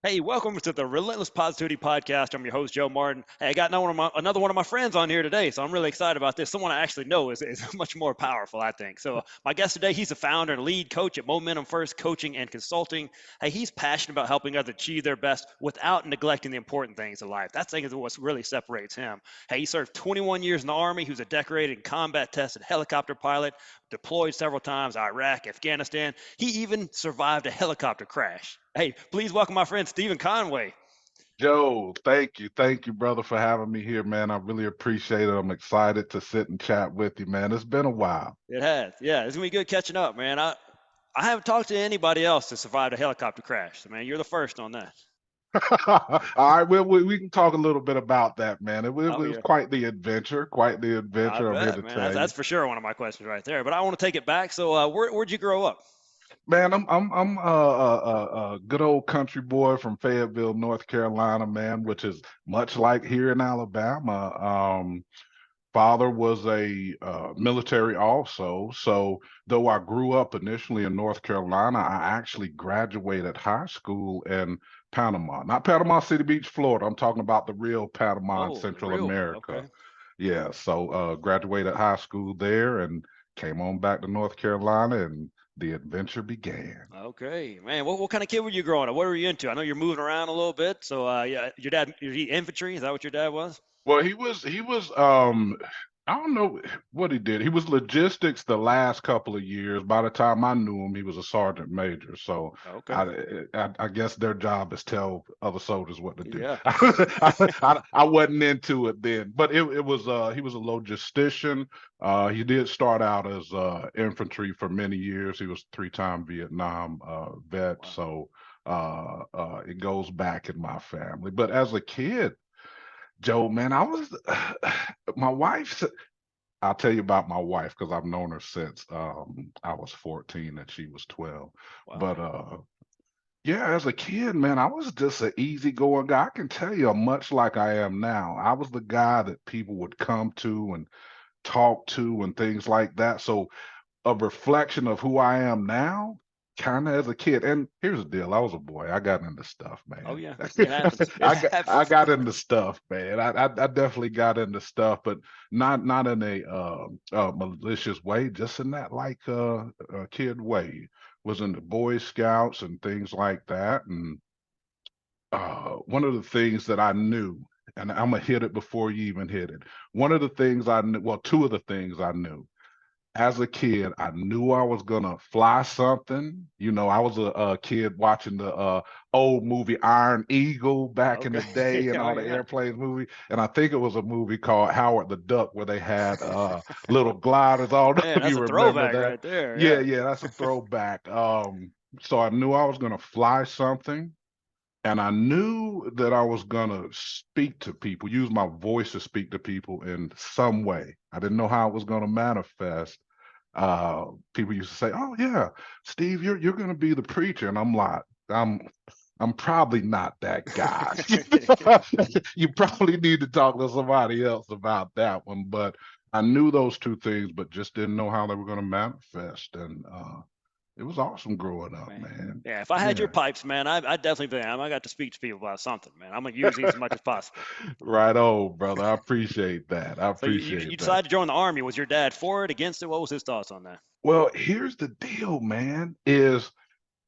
Hey, welcome to the Relentless Positivity Podcast. I'm your host, Joe Martin. Hey, I got another one of my friends on here today, so I'm really excited about this. Someone I actually know is much more powerful, I think. So, my guest today, he's a founder and lead coach at Momentum First Coaching and Consulting. Hey, he's passionate about helping others achieve their best without neglecting the important things in life. That thing is what really separates him. Hey, he served 21 years in the Army. He was a decorated combat tested helicopter pilot, deployed several times, Iraq, Afghanistan. He even survived a helicopter crash. Hey, please welcome my friend Steven Conway. Joe, thank you. Thank you, brother, for having me here, man. I really appreciate it. I'm excited to sit and chat with you, man. It's been a while. It has. Yeah, it's gonna be good catching up, man. I haven't talked to anybody else that survived a helicopter crash. So, man, you're the first on that. All right, well, we can talk a little bit about that, man. It Oh was yeah. quite the adventure, quite the I adventure, I'm here bet, to man. tell That's you. for sure one of my questions right there. But I want to take it back. So, where'd you grow up? Man, I'm a good old country boy from Fayetteville, North Carolina, man, which is much like here in Alabama. Father was a military also. So though I grew up initially in North Carolina, I actually graduated high school in Panama, not Panama City Beach, Florida. I'm talking about the real Panama in Oh, the Central real one. America. Okay. Yeah, so graduated high school there and came on back to North Carolina and the adventure began. Okay, man. What kind of kid were you growing up? What were you into? I know you're moving around a little bit. So, yeah, your dad, he infantry? Is that what your dad was? Well, he was I don't know what he did. He was logistics the last couple of years. By the time I knew him, he was a sergeant major. So Okay. I guess their job is tell other soldiers what to do. Yeah. I wasn't into it then, but it was he was a logistician. He did start out as infantry for many years. He was three-time Vietnam vet. Wow. So it goes back in my family. But as a kid, Joe, man, I was my wife's. I'll tell you about my wife because I've known her since I was 14 and she was 12. Wow. But yeah, as a kid, man, I was just an easygoing guy. I can tell you, much like I am now. I was the guy that people would come to and talk to and things like that. So a reflection of who I am now, kind of as a kid. And here's the deal: I was a boy. I got into stuff, Oh man. yeah. It happens. It I happens. got into stuff, man. I definitely got into stuff, but not in a malicious way. Just in that like kid way. Was in the Boy Scouts and things like that. And one of the things that I knew, and I'm gonna hit it before you even hit it. One of the things I knew, well, two of the things I knew as a kid, I knew I was gonna fly something. You know, I was a kid watching the old movie Iron Eagle back in the day Okay. and Oh all the yeah. airplanes movie. And I think it was a movie called Howard the Duck where they had little gliders. I don't know Man, if that's you a remember throwback that. right there. Yeah, Yeah. yeah, that's a throwback. So I knew I was gonna fly something. And I knew that I was gonna speak to people, use my voice to speak to people in some way. I didn't know how it was gonna manifest. People used to say, "Oh yeah, Steve, you're gonna be the preacher," and I'm like, I'm I'm probably not that guy. You probably need to talk to somebody else about that one. But I knew those two things, but just didn't know how they were gonna manifest. And it was awesome growing up, Man. man. Yeah, if I had your Yeah. pipes, man, I definitely think I got to speak to people about something, man. I'm gonna use these as much as possible. Right on, brother. I appreciate that. I So you appreciate that. decided to join the army. Was your dad for it, against it? What was his thoughts on that? Well, here's the deal, man, is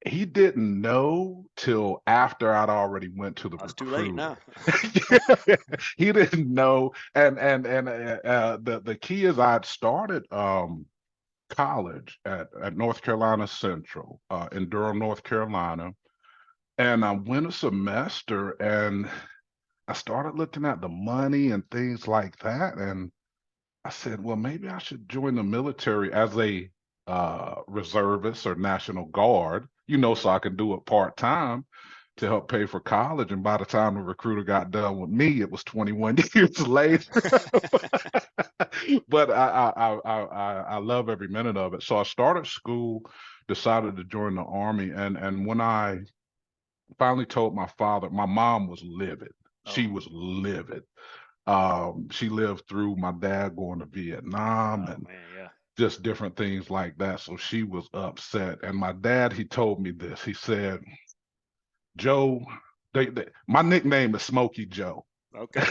he didn't know till after I'd already went to the It's too late recruiter. now. He didn't know, and the key is I'd started college at North Carolina Central in Durham, North Carolina, and I went a semester and I started looking at the money and things like that, and I said, well, maybe I should join the military as a reservist or National Guard, you know, so I can do it part time to help pay for college. And by the time the recruiter got done with me, it was 21 years later. But I love every minute of it. So I started school, decided to join the army, and when I finally told my father, my mom was livid. She Oh, was livid. She lived through my dad going to Vietnam oh and man, yeah. just different things like that. So she was upset. And my dad, he told me this. He said, Joe, My nickname is Smokey Joe. Okay.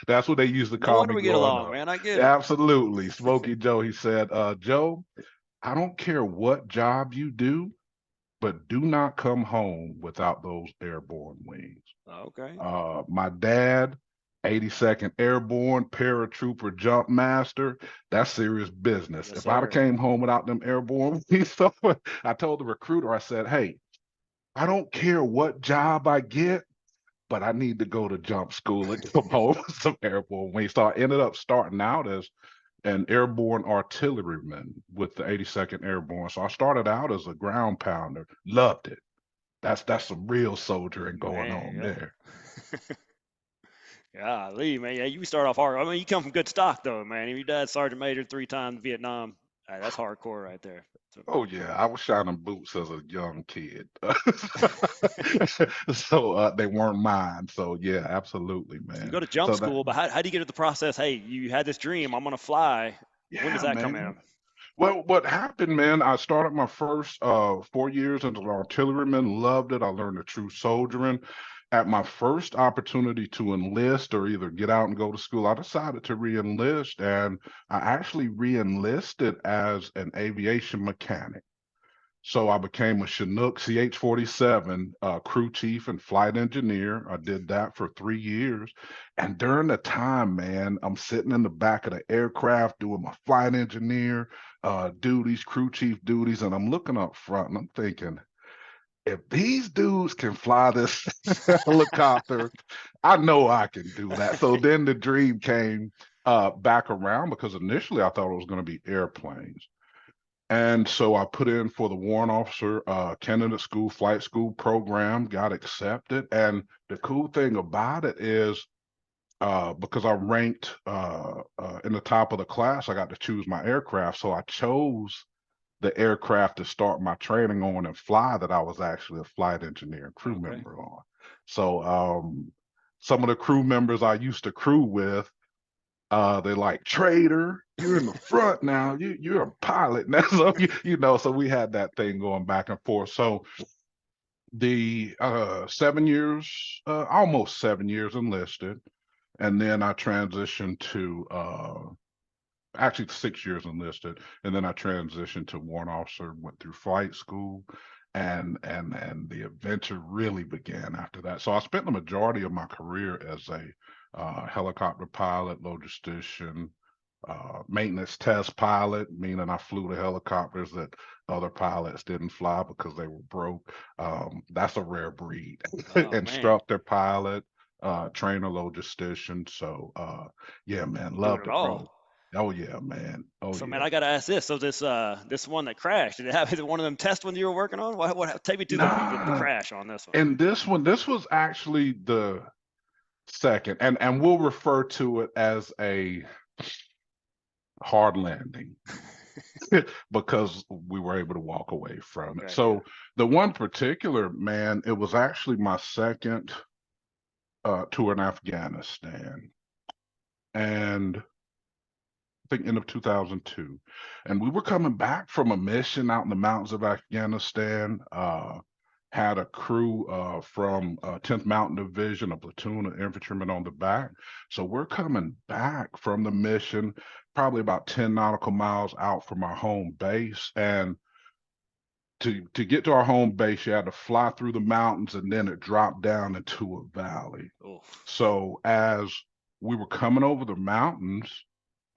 That's what they used to No call wonder me we get growing along, up. man. I get it. Absolutely. Smokey Joe. He said, Joe, I don't care what job you do, but do not come home without those airborne wings. Okay. My dad, 82nd Airborne paratrooper jump master. That's serious business. Yes, If I'd have sir. came home without them airborne wings, I told the recruiter, I said, hey, I don't care what job I get, but I need to go to jump school and come home with some airborne wings. So I ended up starting out as an airborne artilleryman with the 82nd Airborne. So I started out as a ground pounder, loved it. That's some real soldiering going Man, on yeah. there. Golly, man. Yeah, you start off hard. I mean, you come from good stock, though, man. Your dad's sergeant major 3 times in Vietnam. That's hardcore right there. So, Oh yeah, I was shining boots as a young kid, so they weren't mine. So yeah, absolutely, so you man. go to jump So that school, but how do you get to the process? Hey, you had this dream. I'm gonna fly. When does yeah, that come man. in? Well, what happened, man? I started my first 4 years as an artilleryman. Loved it. I learned the true soldiering. At my first opportunity to enlist or either get out and go to school, I decided to re-enlist, and I actually re-enlisted as an aviation mechanic. So I became a Chinook CH-47 crew chief and flight engineer. I did that for 3 years. And during the time, man, I'm sitting in the back of the aircraft doing my flight engineer duties, crew chief duties, and I'm looking up front and I'm thinking, if these dudes can fly this helicopter, I know I can do that. So then the dream came back around because initially I thought it was going to be airplanes. And so I put in for the warrant officer candidate school, flight school program, got accepted. And the cool thing about it is because I ranked in the top of the class, I got to choose my aircraft. So I chose the aircraft to start my training on and fly that I was actually a flight engineer and crew Okay. member on. So some of the crew members I used to crew with, they're like, traitor, you're in the front now. You're a pilot now. So so we had that thing going back and forth. So the 7 years, almost 7 years enlisted, and then I transitioned to actually 6 years enlisted, and then I transitioned to warrant officer, went through flight school, and the adventure really began after that. So I spent the majority of my career as a helicopter pilot, logistician, maintenance test pilot, meaning I flew the helicopters that other pilots didn't fly because they were broke. That's a rare breed. Oh man, Instructor pilot, trainer logistician. So yeah, man, doing loved it it, bro. all. Oh yeah, man. Oh So man, yeah. I gotta ask this. So this one that crashed, did it have is it one of them test ones you were working on? What take me to the Nah. crash on this one? And this was actually the second, and we'll refer to it as a hard landing because we were able to walk away from it. Okay, yeah. So the one particular, man, it was actually my second tour in Afghanistan, and I think end of 2002, and we were coming back from a mission out in the mountains of Afghanistan. Had a crew from 10th Mountain Division, a platoon of infantrymen on the back. So we're coming back from the mission, probably about 10 nautical miles out from our home base. And to get to our home base, you had to fly through the mountains and then it dropped down into a valley. Oh, So as we were coming over the mountains,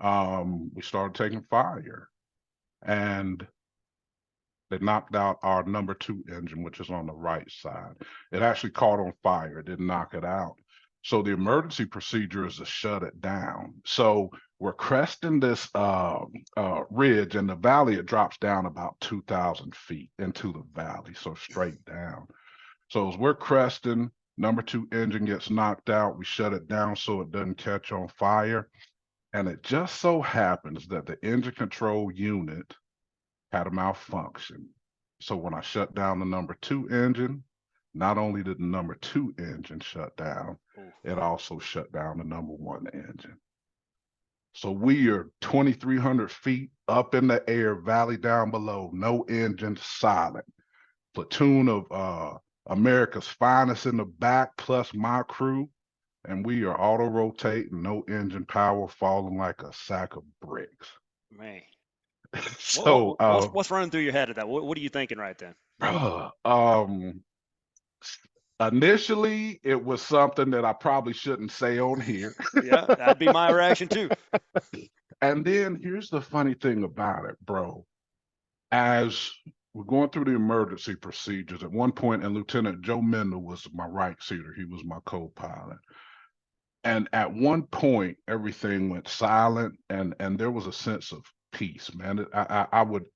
we started taking fire. And they knocked out our number two engine, which is on the right side. It actually caught on fire. It didn't knock it out. So the emergency procedure is to shut it down. So we're cresting this ridge, and the valley, it drops down about 2,000 feet into the valley, so straight down. So as we're cresting, number two engine gets knocked out. We shut it down so it doesn't catch on fire. And it just so happens that the engine control unit had a malfunction. So when I shut down the number two engine, not only did the number two engine shut down, oh, it also shut down the number one engine. So we are 2,300 feet up in the air, valley down below, no engine, silent. Platoon of America's finest in the back, plus my crew, and we are auto rotating, no engine power, falling like a sack of bricks. Man. So, What's running through your head at that? What are you thinking right then? bruh, initially it was something that I probably shouldn't say on here. Yeah, that'd be my reaction too. And then here's the funny thing about it, bro. As we're going through the emergency procedures, at one point, and Lieutenant Joe Mendel was my right seater. He was my co-pilot. And at one point, everything went silent, and there was a sense of peace, man. I would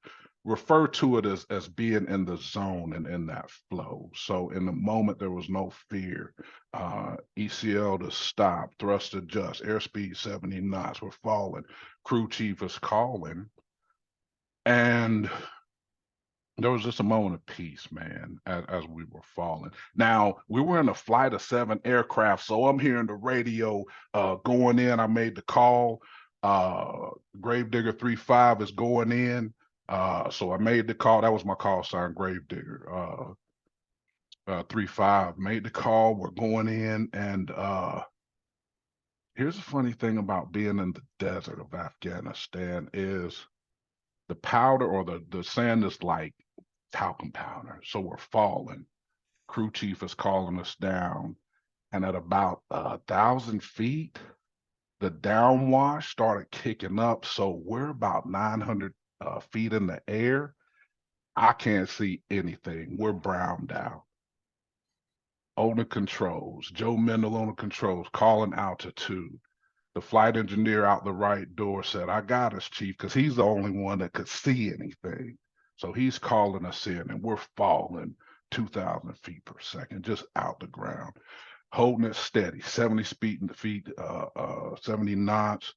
refer to it as being in the zone and in that flow. So in the moment, there was no fear. ECL to stop, thrust adjust, airspeed 70 knots. We're falling. Crew chief is calling, and there was just a moment of peace, man, as we were falling. Now, we were in a flight of 7 aircraft, so I'm hearing the radio going in. I made the call. Gravedigger 35 is going in. So I made the call. That was my call sign, Gravedigger 35. Made the call. We're going in. And here's the funny thing about being in the desert of Afghanistan is the powder or the sand is like talcum powder. So we're falling. Crew chief is calling us down. And at about 1,000 feet, the downwash started kicking up. So we're about 900 feet in the air. I can't see anything. We're browned out. On the controls, Joe Mendel on the controls, calling altitude. The flight engineer out the right door said, I got us, chief, because he's the only one that could see anything. So he's calling us in, and we're falling 2,000 feet per second, just out the ground, holding it steady, 70 feet, 70 knots,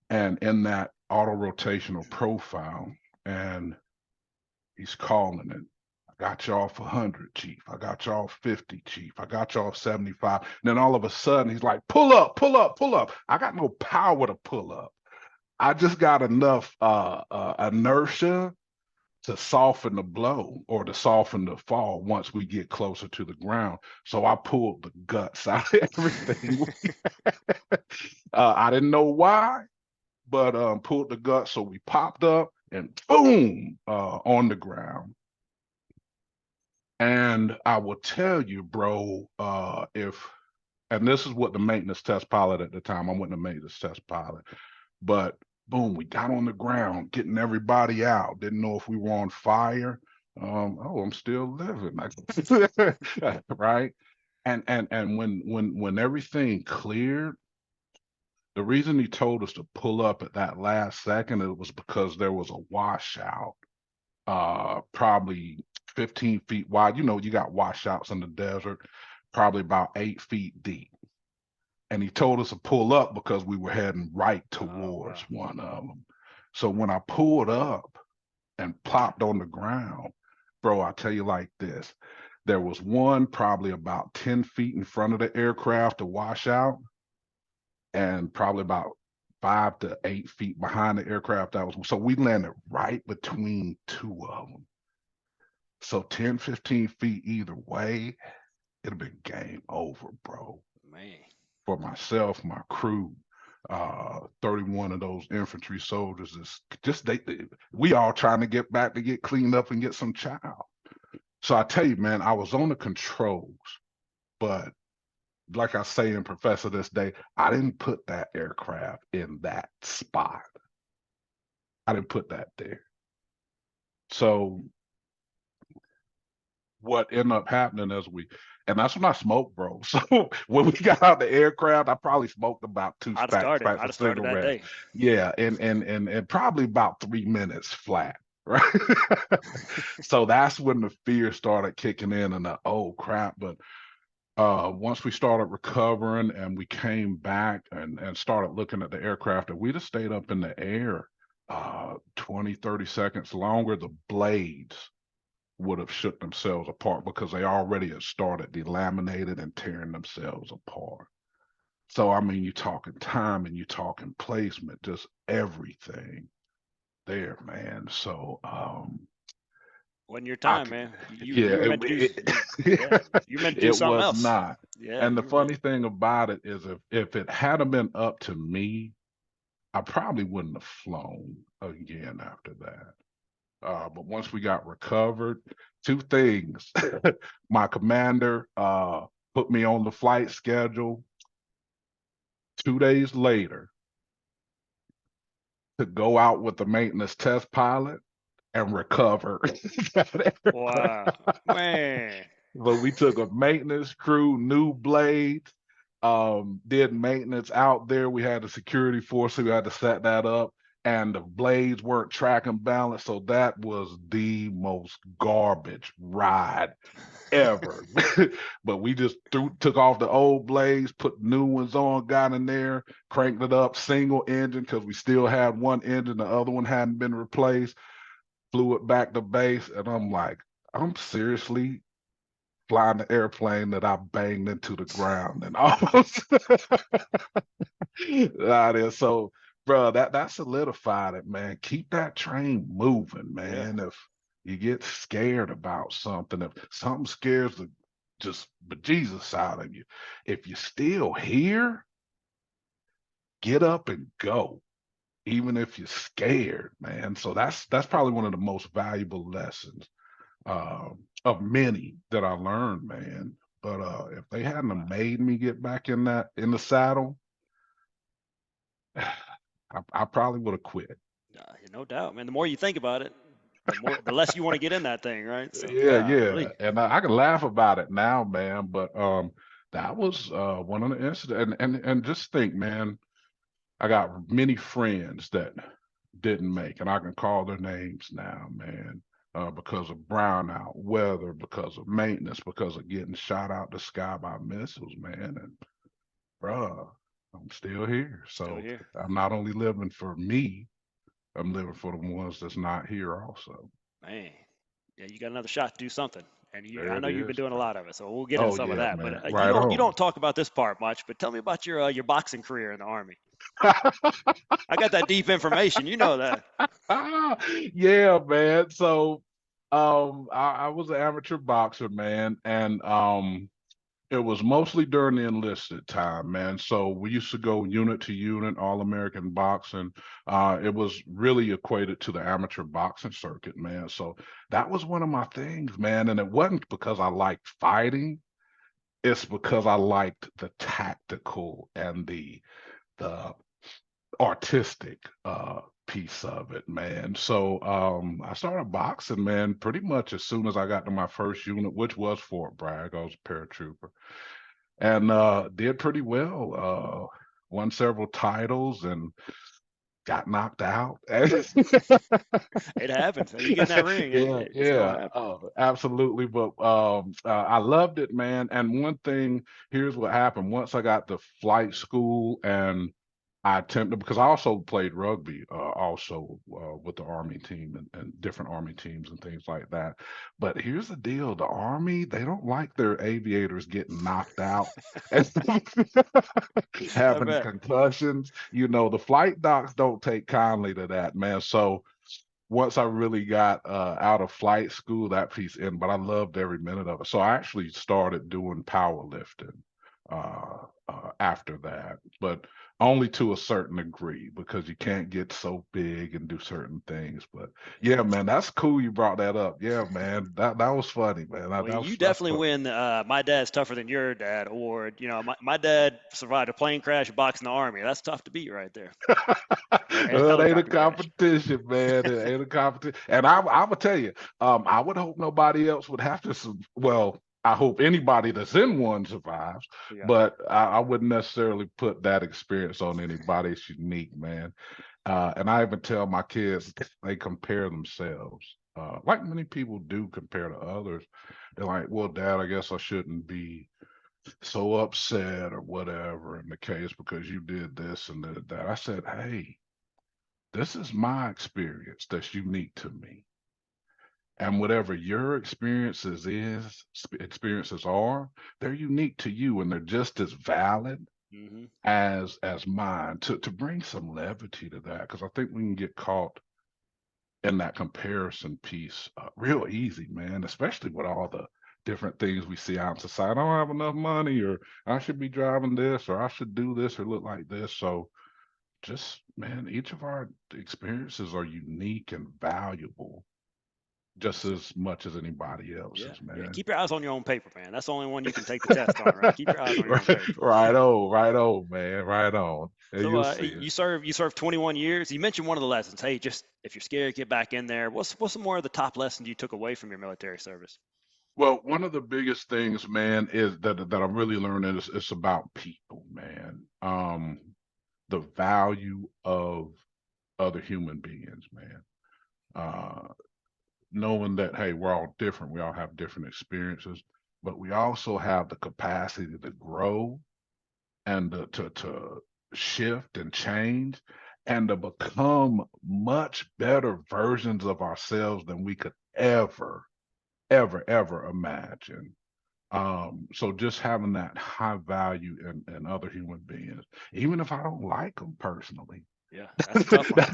and in that auto rotational profile. And he's calling it. I got you off 100, chief. I got you off 50, chief. I got you off 75. And then all of a sudden, he's like, pull up, pull up, pull up. I got no power to pull up. I just got enough inertia to soften the blow or to soften the fall once we get closer to the ground. So I pulled the guts out of everything. I didn't know why, but pulled the guts. So we popped up and boom, on the ground. And I will tell you, bro, and this is what the maintenance test pilot at the time, I wasn't a maintenance test pilot, but boom, we got on the ground, getting everybody out. Didn't know if we were on fire. Oh, I'm still living, right? And when everything cleared, the reason he told us to pull up at that last second, it was because there was a washout, probably 15 feet wide. You know, you got washouts in the desert, probably about 8 feet deep. And he told us to pull up because we were heading right towards one of them. So when I pulled up and plopped on the ground, bro, I tell you like this, there was one probably about 10 feet in front of the aircraft to wash out, and probably about 5 to 8 feet behind the aircraft. That was so we landed right between two of them. So 10, 15 feet either way, it'd have been game over, bro. Man. For myself, my crew, 31 of those infantry soldiers is just we all trying to get back to get cleaned up and get some chow. So I tell you, man, I was on the controls, but like I say in Professor this day, I didn't put that aircraft in that spot. I didn't put that there. So what ended up happening is and that's when I smoked, bro. So when we got out the aircraft, I probably smoked about two I'd packs have of started that cigarettes. day. Yeah, and probably about 3 minutes flat, right? So that's when the fear started kicking in and the oh crap. But once we started recovering and we came back and started looking at the aircraft, and we'd have stayed up in the air 20, 30 seconds longer, the blades would have shook themselves apart because they already had started delaminated and tearing themselves apart. So, I mean, you're talking time and you're talking placement, just everything there, man. So, Wasn't your I time, could, man. You yeah, were meant to do yeah, you meant to do it something was else. not. Yeah, And the you were meant. funny thing about it is, if it hadn't been up to me, I probably wouldn't have flown again after that. But once we got recovered, two things. My commander put me on the flight schedule 2 days later to go out with the maintenance test pilot and recover that aircraft. Wow, man. But we took a maintenance crew, new blades, did maintenance out there. We had a security force, so we had to set that up. And the blades weren't track and balance. So that was the most garbage ride ever. But we just took off the old blades, put new ones on, got in there, cranked it up, single engine, because we still had one engine, the other one hadn't been replaced, flew it back to base. And I'm like, I'm seriously flying the airplane that I banged into the ground and almost out there. So, bro, that solidified it, man. Keep that train moving, Yeah. man. If you get scared about something, if something scares the just bejesus out of you, if you're still here, get up and go, even if you're scared, man. So that's probably one of the most valuable lessons uh, of many that I learned, man. But if they hadn't have Wow. made me get back in the saddle, I probably would have quit. No doubt, man. The more you think about it, the less you want to get in that thing, right? So, Yeah, yeah, golly. and I can laugh about it now, man. But that was one of the incidents, and just think, man, I got many friends that didn't make, and I can call their names now, man. Because of brownout, weather, because of maintenance, because of getting shot out the sky by missiles, man. And bruh, I'm still here. Still So here. I'm not only living for me, I'm living for the ones that's not here also. Man. Yeah, you got another shot to do something. And I There it know you've been is, doing a bro. lot of it, so we'll get into Oh some of yeah, that. man. But Right you on. don't talk about this part much. But tell me about your boxing career in the army. I got that deep information. You know that. Yeah, man. So I was an amateur boxer, man, and it was mostly during the enlisted time, man. So we used to go unit to unit, all American boxing. It was really equated to the amateur boxing circuit, man. So that was one of my things, man. And it wasn't because I liked fighting, it's because I liked the tactical and the artistic piece of it, man. So I started boxing, man, pretty much as soon as I got to my first unit, which was Fort Bragg. I was a paratrooper and did pretty well. Won several titles and got knocked out. It happens. You get in that ring, Yeah, it's gonna yeah, happen. absolutely. But I loved it, man. And one thing, here's what happened. Once I got to flight school and I attempted because I also played rugby, also with the Army team and different Army teams and things like that. But here's the deal: the Army, they don't like their aviators getting knocked out and I having bet. concussions. You know, the flight docs don't take kindly to that, man. So once I really got out of flight school, that piece in, but I loved every minute of it. So I actually started doing powerlifting after that, but only to a certain degree because you can't get so big and do certain things. But yeah, man, that's cool you brought that up. Yeah, man, that was funny, man. Well, you That's definitely funny. win My Dad's Tougher Than Your Dad award. My dad survived a plane crash boxing the Army. That's tough to beat right there. And a Well, it ain't a helicopter crash. competition, man. It ain't a competition. And I would tell you, I would hope nobody else would have to. Well, I hope anybody that's in one survives, Yeah. but I wouldn't necessarily put that experience on anybody. It's unique, man. And I even tell my kids they compare themselves, like many people do compare to others. They're like, "Well, Dad, I guess I shouldn't be so upset or whatever in the case because you did this and did that." I said, "Hey, this is my experience that's unique to me. And whatever your experiences are, they're unique to you and they're just as valid Hmm. as mine to bring some levity to that. Because I think we can get caught in that comparison piece real easy, man, especially with all the different things we see out in society. I don't have enough money, or I should be driving this, or I should do this, or look like this. So just, man, each of our experiences are unique and valuable just as much as anybody Yeah, else's, yeah. man. Keep your eyes on your own paper, man. That's the only one you can take the test on, right? Keep your eyes on your own paper. Right on, man, right on. And So you'll see it. you served 21 years. You mentioned one of the lessons. Hey, just if you're scared, get back in there. What's some more of the top lessons you took away from your military service? Well, one of the biggest things, man, is that I'm really learning is it's about people, man. The value of other human beings, man. Uh, Knowing that, hey, we're all different, we all have different experiences, but we also have the capacity to grow and to shift and change and to become much better versions of ourselves than we could ever imagine. So just having that high value in other human beings, even if I don't like them personally, Yeah, that's a tough one.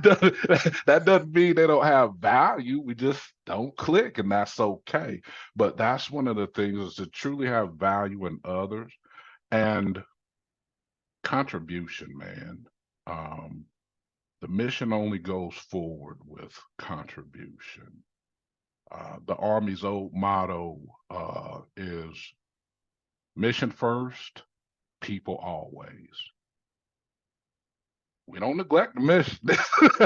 that doesn't mean they don't have value. We just don't click, and that's okay. But that's one of the things, is to truly have value in others and contribution, man. Um, the mission only goes forward with contribution. The Army's old motto is mission first, people always. We don't neglect the mission.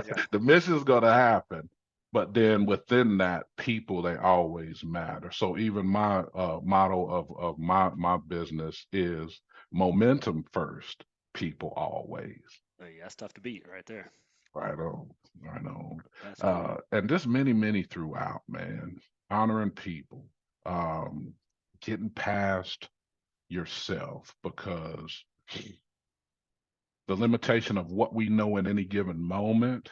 Yeah. The mission's going to happen. But then within that, people, they always matter. So even my motto of my business is momentum first, people always. Hey, that's tough to beat right there. Right on, right on. That's cool. And just many throughout, man. Honoring people, um, getting past yourself, because the limitation of what we know in any given moment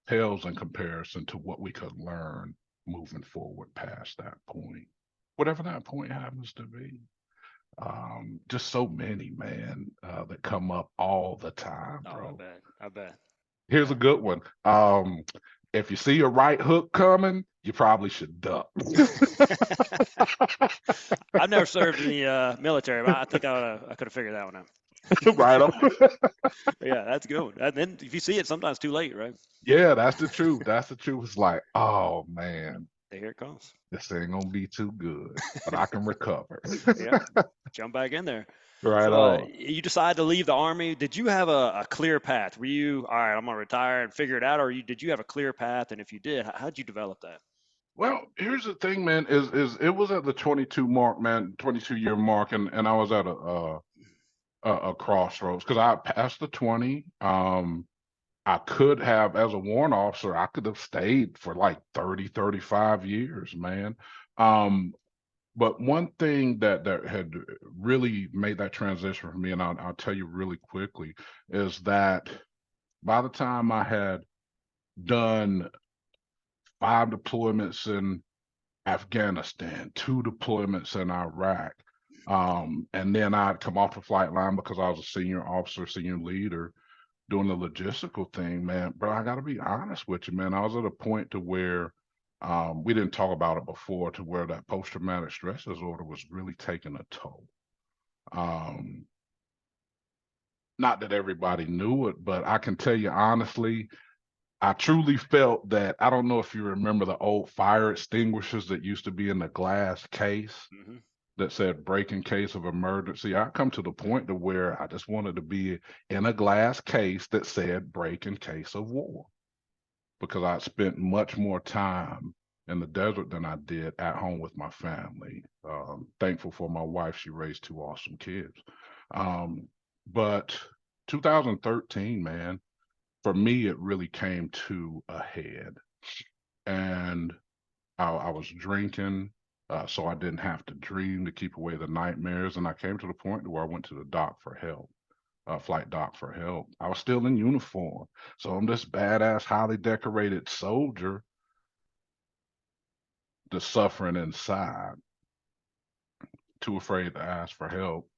pales in comparison to what we could learn moving forward past that point, whatever that point happens to be. Just so many, man, that come up all the time, Oh, I bro. bet. I bet. Here's a Yeah. good one. If you see a right hook coming, you probably should duck. I've never served in the military, but I think I could have figured that one out. Right on. Yeah, that's good. And then if you see it, sometimes too late, right? Yeah, that's the truth. That's the truth. It's like, oh man, Here it comes. this ain't gonna be too good, but I can recover. Yeah, jump back in there. Right So on. you decided to leave the army. Did you have a clear path? Were you all right? I'm gonna retire and figure it out, or did you have a clear path? And if you did, how'd you develop that? Well, here's the thing, man. Is it was at the 22 mark, man, 22-year mark, and I was at a crossroads because I passed the 20. I could have, as a warrant officer, I could have stayed for like 30, 35 years, man. Um, but one thing that had really made that transition for me, and I'll tell you really quickly, is that by the time I had done 5 deployments in Afghanistan, 2 deployments in Iraq, and then I'd come off the flight line because I was a senior officer, senior leader, doing the logistical thing, man. But I got to be honest with you, man. I was at a point to where we didn't talk about it before, to where that post-traumatic stress disorder was really taking a toll. Um, Not that everybody knew it, but I can tell you honestly, I truly felt that. I don't know if you remember the old fire extinguishers that used to be in the glass case Hmm. that said break in case of emergency. I come to the point to where I just wanted to be in a glass case that said break in case of war, because I spent much more time in the desert than I did at home with my family. Thankful for my wife; she raised 2 awesome kids. Um, but 2013, man, for me, it really came to a head, and I was drinking, so I didn't have to dream to keep away the nightmares. And I came to the point where I went to the doc for help, flight doc for help. I was still in uniform, so I'm this badass, highly decorated soldier, the suffering inside, too afraid to ask for help,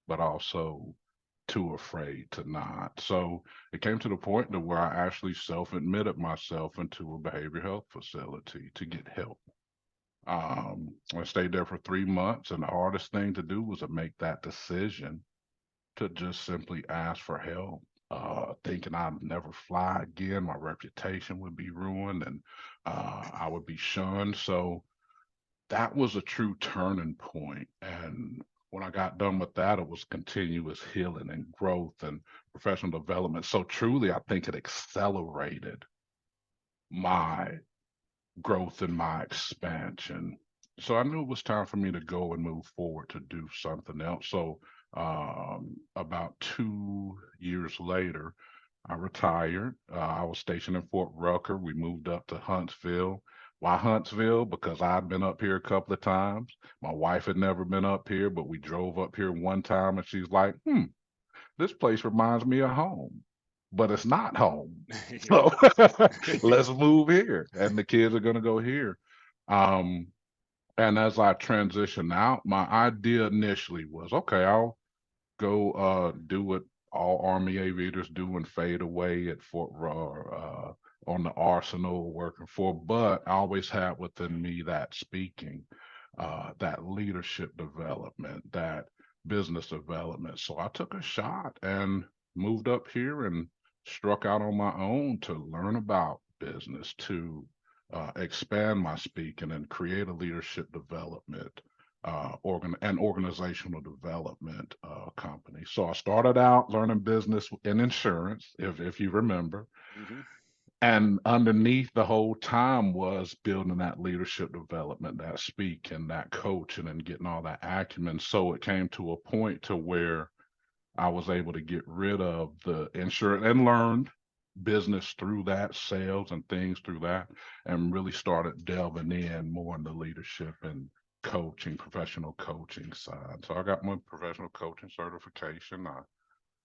but also too afraid to not. So it came to the point to where I actually self-admitted myself into a behavioral health facility to get help. I stayed there for 3 months, and the hardest thing to do was to make that decision to just simply ask for help, thinking I'd never fly again. My reputation would be ruined, and I would be shunned. So that was a true turning point. And when I got done with that, it was continuous healing and growth and professional development. So truly, I think it accelerated my growth and my expansion. So I knew it was time for me to go and move forward to do something else. So about 2 years later, I retired. I was stationed in Fort Rucker. We moved up to Huntsville. Why Huntsville? Because I'd been up here a couple of times. My wife had never been up here, but we drove up here one time and she's like, this place reminds me of home, but it's not home. Yeah. So let's move here. And the kids are going to go here. Um, and as I transition out, my idea initially was, okay, I'll go do what all Army aviators do and fade away at Fort on the arsenal working for. But I always had within me that speaking, that leadership development, that business development. So I took a shot and moved up here and struck out on my own to learn about business, to expand my speaking and create a leadership development organizational development company. So I started out learning business in insurance, if you remember, Hmm. and underneath the whole time was building that leadership development, that speaking, that coaching, and getting all that acumen. So it came to a point to where I was able to get rid of the insurance and learned business through that, sales and things through that, and really started delving in more into leadership and coaching, professional coaching side. So I got my professional coaching certification. I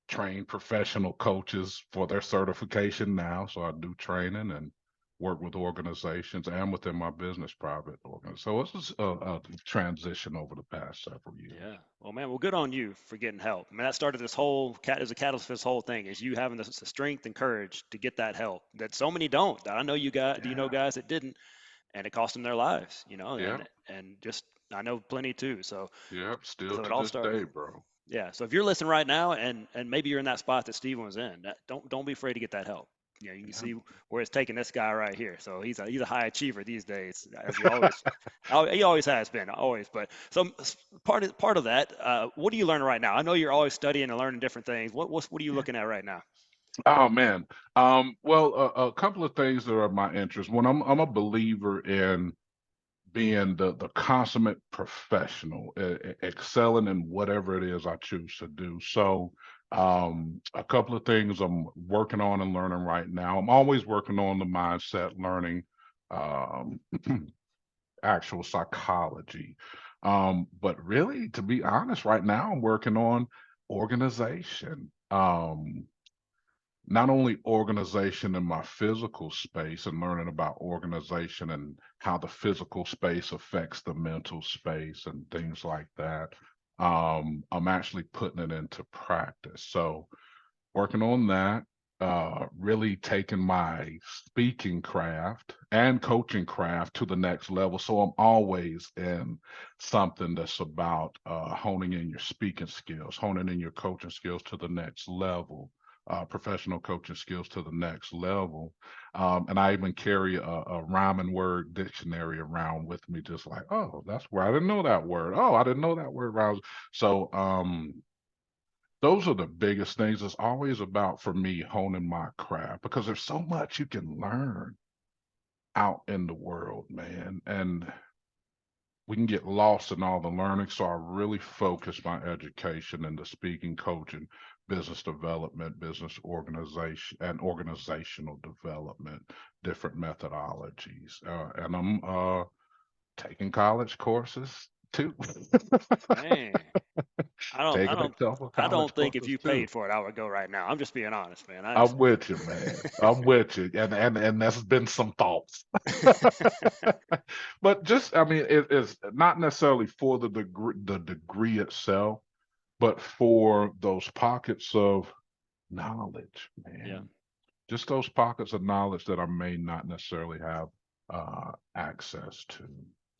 train professional coaches for their certification now. So I do training and work with organizations and within my business private organization. So this is a transition over the past several years. Yeah. Well, man, well, good on you for getting help. I mean, that started this whole cat as a catalyst for this whole thing is you having the strength and courage to get that help that so many don't. I know you got, do you know Yeah. guys that didn't, and it cost them their lives, Yeah. and just I know plenty too. So Yeah. Still it to all this started. day, bro. Yeah. So if you're listening right now and maybe you're in that spot that Steven was in, don't be afraid to get that help. You can Yeah. see where it's taking this guy right here. So he's a high achiever these days, as he always he always has been, always. But so part of that, what are you learning right now? I know you're always studying and learning different things. What are you looking at right now? Oh man. Well, a couple of things that are my interest. When I'm a believer in being the consummate professional, excelling in whatever it is I choose to do. So, a couple of things I'm working on and learning right now. I'm always working on the mindset, learning um, actual psychology. But really, to be honest, right now I'm working on organization. Not only organization in my physical space and learning about organization and how the physical space affects the mental space and things like that. I'm actually putting it into practice. So working on that, really taking my speaking craft and coaching craft to the next level. So I'm always in something that's about honing in your speaking skills, honing in your coaching skills to the next level. Professional coaching skills to the next level. And I even carry a rhyme and word dictionary around with me, just like, oh, that's where I didn't know that word. Oh, I didn't know that word. So those are the biggest things. It's always about for me honing my craft because there's so much you can learn out in the world, man. And we can get lost in all the learning. So I really focus my education into speaking, coaching, business development, business organization, and organizational development, different methodologies. And I'm taking college courses too. Man, I don't I Taking a don't couple I college don't think if courses you too. paid for it, I would go right now. I'm just being honest, man. I just I'm with you, man. I'm with you, and that's been some thoughts. But just, I mean, it's not necessarily for the degree itself, but for those pockets of knowledge, Yeah. man, just those pockets of knowledge that I may not necessarily have access to.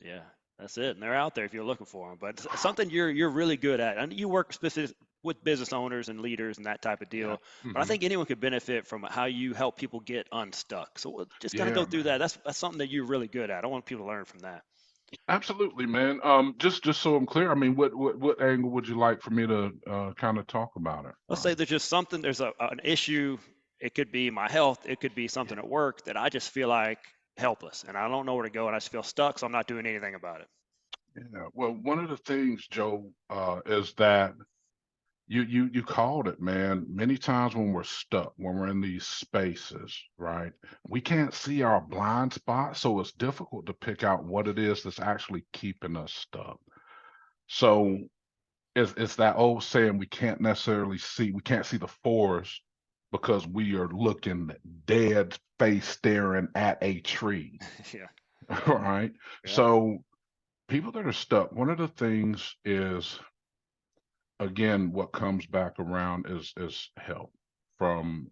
Yeah, that's it. And they're out there if you're looking for them. But something you're really good at, and you work specific with business owners and leaders and that type of Yeah. deal. But I Hmm. think anyone could benefit from how you help people get unstuck. So just kind of go Yeah, through that. man. That's something that you're really good at. I want people to learn from that. Absolutely, man. Just so I'm clear, I mean, what angle would you like for me to kind of talk about it Let's say from? there's just something, there's an issue. It could be my health. It could be Yeah. something at work that I just feel like helpless and I don't know where to go and I just feel stuck. So I'm not doing anything about it. Yeah. Well, one of the things, Joe, is that you called it, man. Many times when we're stuck, when we're in these spaces, right? We can't see our blind spots, so it's difficult to pick out what it is that's actually keeping us stuck. So it's that old saying we can't see the forest because we are looking dead face staring at a tree, Yeah. right? Yeah. So people that are stuck, one of the things is, again, what comes back around is help from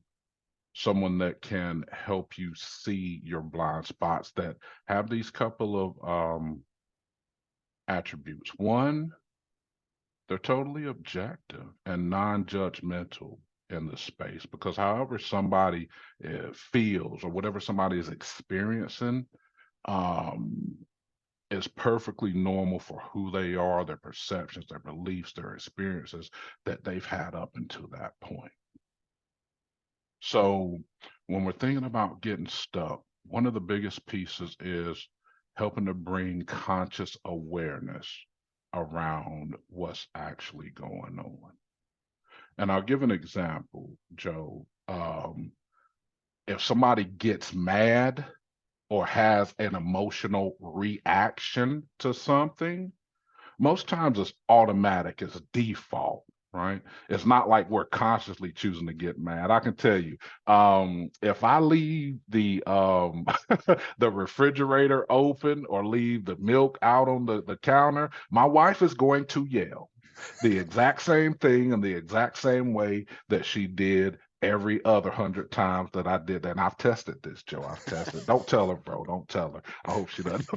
someone that can help you see your blind spots, that have these couple of attributes. One, they're totally objective and non-judgmental in the space, because however somebody feels or whatever somebody is experiencing, um, is perfectly normal for who they are, their perceptions, their beliefs, their experiences that they've had up until that point. So when we're thinking about getting stuck, one of the biggest pieces is helping to bring conscious awareness around what's actually going on. And I'll give an example, Joe. If somebody gets mad or has an emotional reaction to something, most times it's automatic, it's default, right? It's not like we're consciously choosing to get mad. I can tell you, if I leave the the refrigerator open or leave the milk out on the counter, my wife is going to yell the exact same thing in the exact same way that she did every other 100 times that I did that. And I've tested this, Joe. I've tested. Don't tell her, bro. Don't tell her. I hope she doesn't.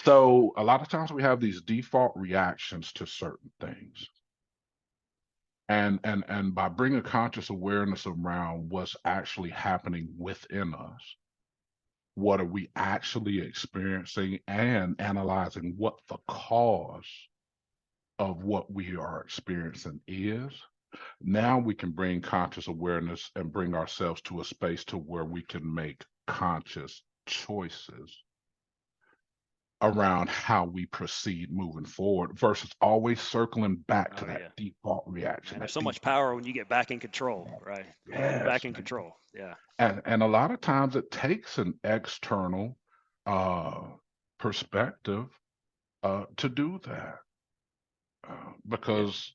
So a lot of times we have these default reactions to certain things. And by bringing conscious awareness around what's actually happening within us, what are we actually experiencing, and analyzing what the cause of what we are experiencing is, now we can bring conscious awareness and bring ourselves to a space to where we can make conscious choices around how we proceed moving forward versus always circling back to Oh that yeah. default reaction, Man, there's that so much default power when you get back in control, right? You're yes, back in man. control. Yeah. And a lot of times it takes an external uh perspective to do that, Yeah. because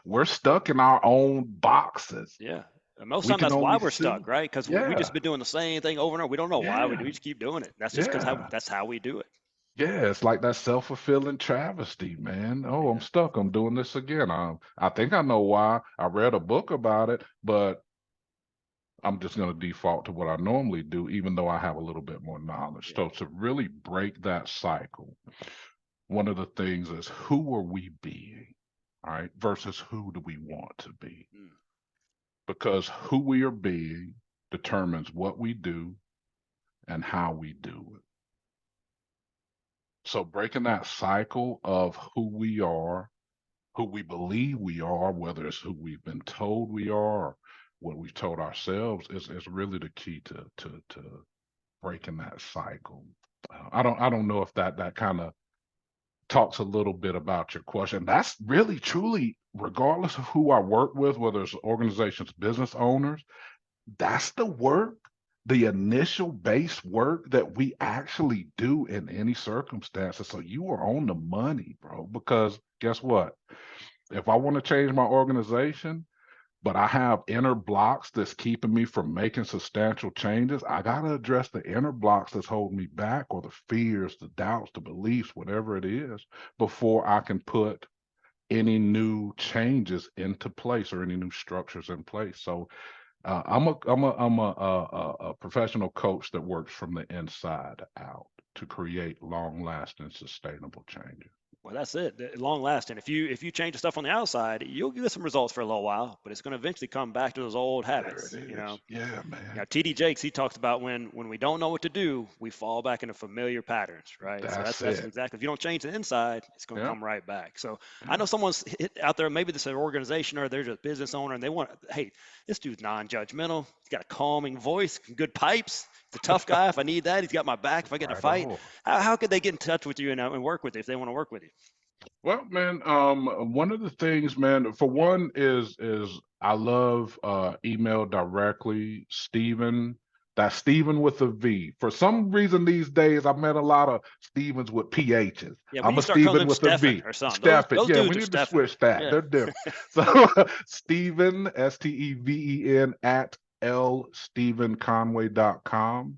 we're stuck in our own boxes. Yeah. And most We time can that's why only we're see, stuck, right? Because we yeah, just been doing the same thing over and over. We don't know why we yeah, do. We just keep doing it. That's just because yeah. that's how we do it. Yeah, it's like that self-fulfilling travesty, man. Oh, I'm Yeah. stuck. I'm doing this again. I think I know why. I read a book about it, but I'm just going to default to what I normally do, even though I have a little bit more knowledge. Yeah. So to really break that cycle, one of the things is, who are we being, all right, versus who do we want to be? Mm. Because who we are being determines what we do and how we do it. So breaking that cycle of who we are, who we believe we are, whether it's who we've been told we are or what we've told ourselves, is really the key to breaking that cycle. I don't know if that kind of talks a little bit about your question. That's really truly, regardless of who I work with, whether it's organizations, business owners, that's the work, the initial base work that we actually do in any circumstances. So you are on the money, bro, because guess what? If I want to change my organization, but I have inner blocks that's keeping me from making substantial changes, I got to address the inner blocks that's holding me back, or the fears, the doubts, the beliefs, whatever it is, before I can put any new changes into place or any new structures in place. So I'm a professional coach that works from the inside out to create long lasting sustainable changes. Well, that's it. Long lasting. If you change the stuff on the outside, you'll get some results for a little while, but it's going to eventually come back to those old There it habits. is. Yeah, man. TD Jakes, he talks about when we don't know what to do, we fall back into familiar patterns, right? So that's That's that's it. exactly. If you don't change the inside, it's going to Yeah. come right back. So I Yeah. know someone's out there, maybe this is an organization or they're just a business owner, and they want, hey, this dude's non-judgmental. He's got a calming voice, good pipes. He's a tough guy. If I need that, he's got my back. If I get in a Right fight, on. how could they get in touch with you and work with you if they want to work with you? Well, man, one of the things, man, for one is I love email directly, Steven. That's Steven with a V. For some reason these days, I've met a lot of Stevens with PHs. Yeah, we I'm need a to start calling Steven them with a Stefan V. or something. Those Stefan. those Yeah, we dudes are need to Stefan. switch that. Yeah. They're different. So Steven, Steven at lstevenconway.com.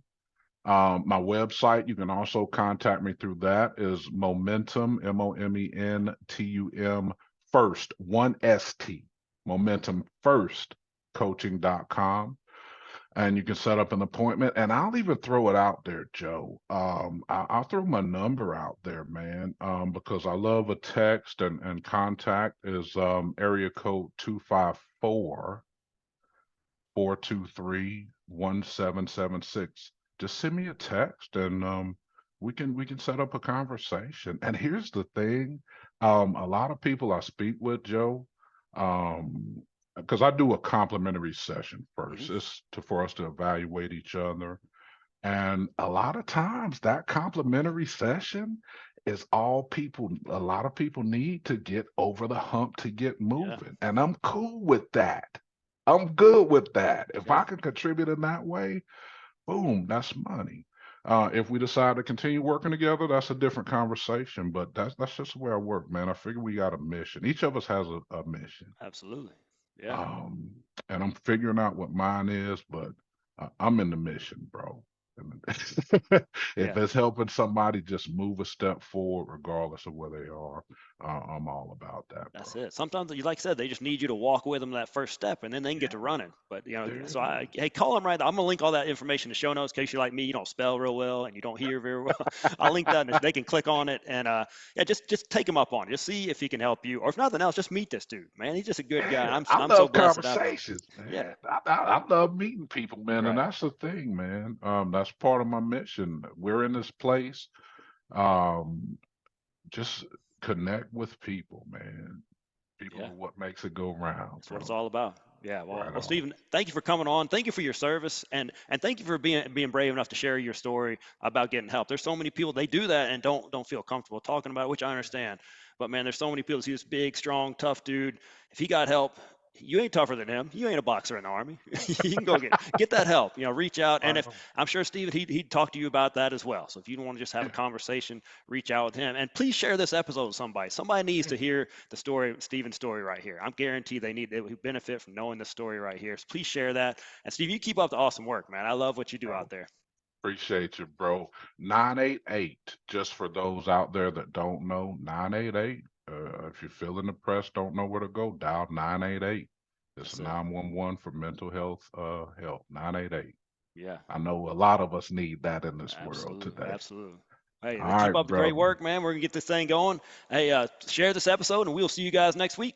My website, you can also contact me through that, is Momentum, Momentum first, one ST, Momentum First Coaching.com. And you can set up an appointment. And I'll even throw it out there, Joe. I'll throw my number out there, man, because I love a text and contact is area code 254 423 1776. Just send me a text and we can set up a conversation. And here's the thing, a lot of people I speak with, Joe, um, because I do a complimentary session Hmm. first. It's for us to evaluate each other. And a lot of times that complimentary session is all a lot of people need to get over the hump to get Yeah. moving. And I'm cool with that. I'm good with that. If Yeah. I can contribute in that way, boom, that's money. If we decide to continue working together, that's a different conversation. But that's just the way I work, man. I figure we got a mission. Each of us has a mission. Absolutely. Yeah. Um, and I'm figuring out what mine is, but I'm in the mission, bro. And if Yeah. it's helping somebody just move a step forward, regardless of where they are, I'm all about that, That's bro. it. Sometimes, like I said, they just need you to walk with them that first step, and then they can get to Yeah, running. But there it so is. hey, call them right. I'm gonna link all that information in the show notes in case you're like me, you don't spell real well and you don't hear very well. I'll link that, and they can click on it, and yeah, just take him up on it. Just see if he can help you, or if nothing else, just meet this dude, man. He's just a good guy. Yeah, I'm I I'm so love blessed to have him. conversations, Yeah. man. I love meeting people, man, and Right. that's the thing, man. That's part of my mission. We're in this place. Um, just connect with people, man. People Yeah. are what makes it go round, That's what it's bro. all about. Yeah. Well, Right well, on. Stephen, thank you for coming on. Thank you for your service, and thank you for being brave enough to share your story about getting help. There's so many people they do that and don't feel comfortable talking about it, which I understand. But man, there's so many people see this big, strong, tough dude. If he got help, you ain't tougher than him. You ain't a boxer in the army. You can go get that help. Reach out. And Right if on. I'm sure Stephen, he'd talk to you about that as well. So if you don't want to just have a Yeah, conversation, reach out with him. And please share this episode with somebody. Somebody needs yeah. to hear the story, Stephen's story right here. I'm guaranteed they would benefit from knowing this story right here. So please share that. And Steve, you keep up the awesome work, man. I love what you do Bro. out there. Appreciate you, bro. 988, just for those out there that don't know, 988. If you're feeling depressed, don't know where to go, dial 988. It's That's a it. 911 for mental health help. 988. Yeah, I know a lot of us need that in this world absolutely. today. Absolutely. Hey, All keep right, up the great brother. work, man. We're going to get this thing going. Hey, share this episode, and we'll see you guys next week.